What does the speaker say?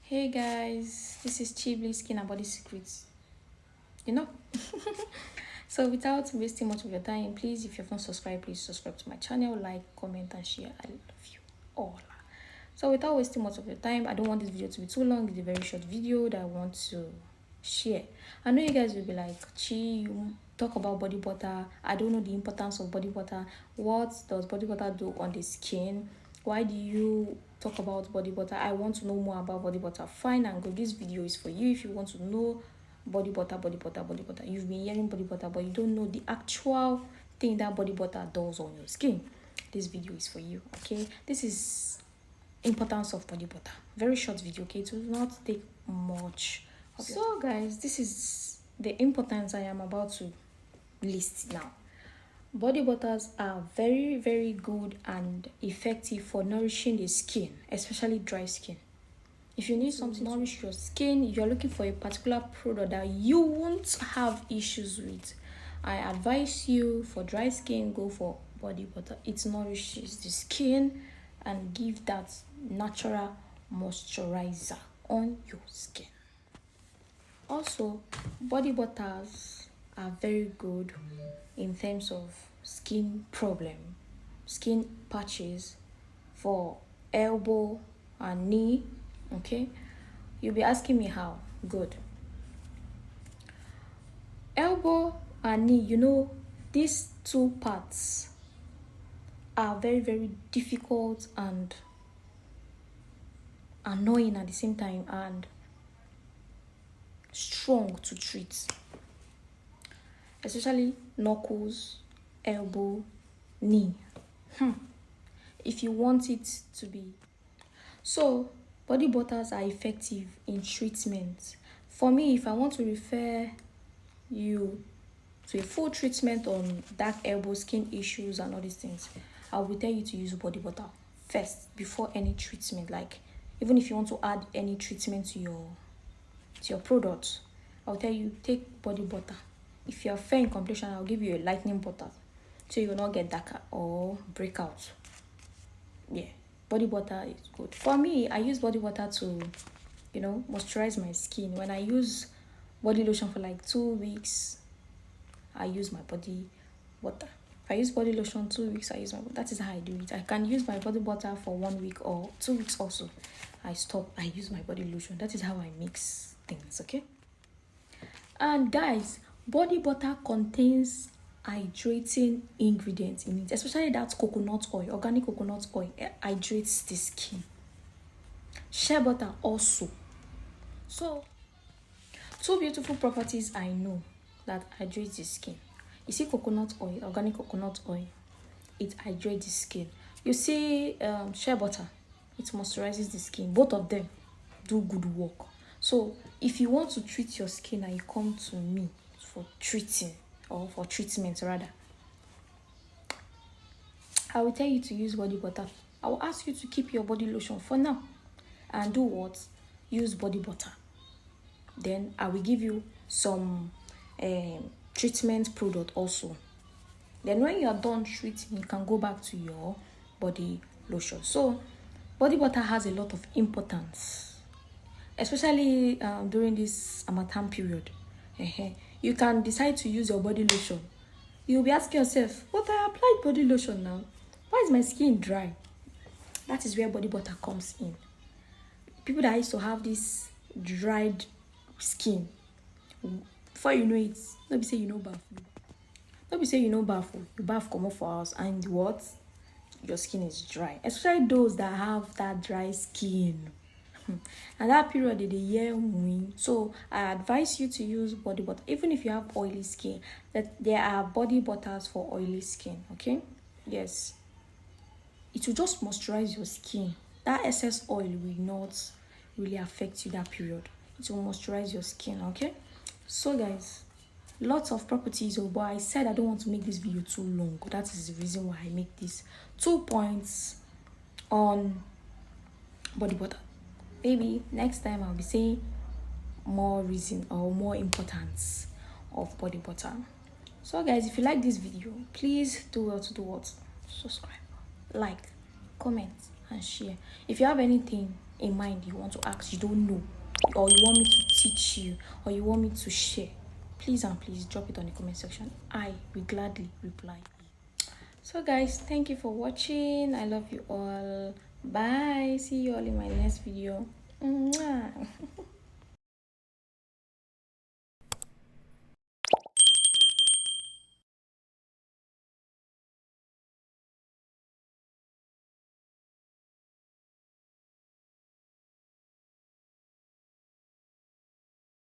Hey guys, this is Chibli Skin and Body Secrets. You know? So without wasting much of your time, please, if you have not subscribed, please subscribe to my channel, like, comment, and share. I love you all. So without wasting much of your time, I don't want this video to be too long. It's a very short video that I want to share. I know you guys will be like, Chi, you talk about body butter. I don't know the importance of body butter. What does body butter do on the skin? Why do you talk about body butter? I want to know more about body butter. Fine and good. This video is for you if you want to know body butter, body butter, body butter. You've been hearing body butter, but you don't know the actual thing that body butter does on your skin. This video is for you. Okay, this is importance of body butter. Very short video. Okay, it will not take much. So guys, this is the importance I am about to list now. Body butters are very good and effective for nourishing the skin, especially dry skin. If you need something to nourish your skin, if you're looking for a particular product that you won't have issues with, I advise you for dry skin, go for body butter. It nourishes the skin and give that natural moisturizer on your skin. Also, body butters are very good in terms of skin problem, skin patches for elbow and knee. Okay, you'll be asking me how. Good. Elbow and knee, you know, these two parts are very difficult and annoying at the same time and strong to treat, especially knuckles, elbow, knee. If you want it to be so, body butters are effective in treatment. For me, if I want to refer you to a full treatment on dark elbow skin issues and all these things, I will tell you to use body butter first before any treatment. Like, even if you want to add any treatment to your product, I'll tell you take body butter. If you're fair in complexion, I'll give you a lightening butter so you will not get darker or breakout. Yeah, body butter is good. For me, I use body butter to, moisturize my skin. When I use body lotion for like 2 weeks, I use my body butter. If I use body lotion 2 weeks, I use my butter. That is how I do it. I can use my body butter for 1 week or 2 weeks also. I stop, I use my body lotion. That is how I mix things, okay? And guys, body butter contains hydrating ingredients in it, especially that coconut oil. Organic coconut oil hydrates the skin. Shea butter also. So, two beautiful properties I know that hydrates the skin. You see coconut oil, organic coconut oil, it hydrates the skin. You see shea butter, it moisturizes the skin. Both of them do good work. So if you want to treat your skin and you come to me for treating or for treatment rather, I will tell you to use body butter. I will ask you to keep your body lotion for now and do what? Use body butter. Then I will give you some treatment product also. Then when you are done treating, you can go back to your body lotion. So body butter has a lot of importance, especially during this harmattan period. You can decide to use your body lotion. You'll be asking yourself, but I applied body lotion now. Why is my skin dry? That is where body butter comes in. People that used to have this dried skin, before you know it, don't be say you know bath. Don't be say you know bath. You bath come off for house and what? Your skin is dry. Especially those that have that dry skin. And that period of the year when, so I advise you to use body butter. Even if you have oily skin, that there are body butters for oily skin. Okay, yes, it will just moisturize your skin. That excess oil will not really affect you that period. It will moisturize your skin. Okay, so guys, lots of properties, but I said I don't want to make this video too long. That is the reason why I make these 2 points on body butter. Maybe next time I'll be saying more reason or more importance of body butter. So guys, if you like this video, please do well to do what? Subscribe, like, comment, and share. If you have anything in mind you want to ask, you don't know, or you want me to teach you, or you want me to share, please and please drop it on the comment section. I will gladly reply. So guys, thank you for watching. I love you all. Bye. See you all in my next video. Mwah.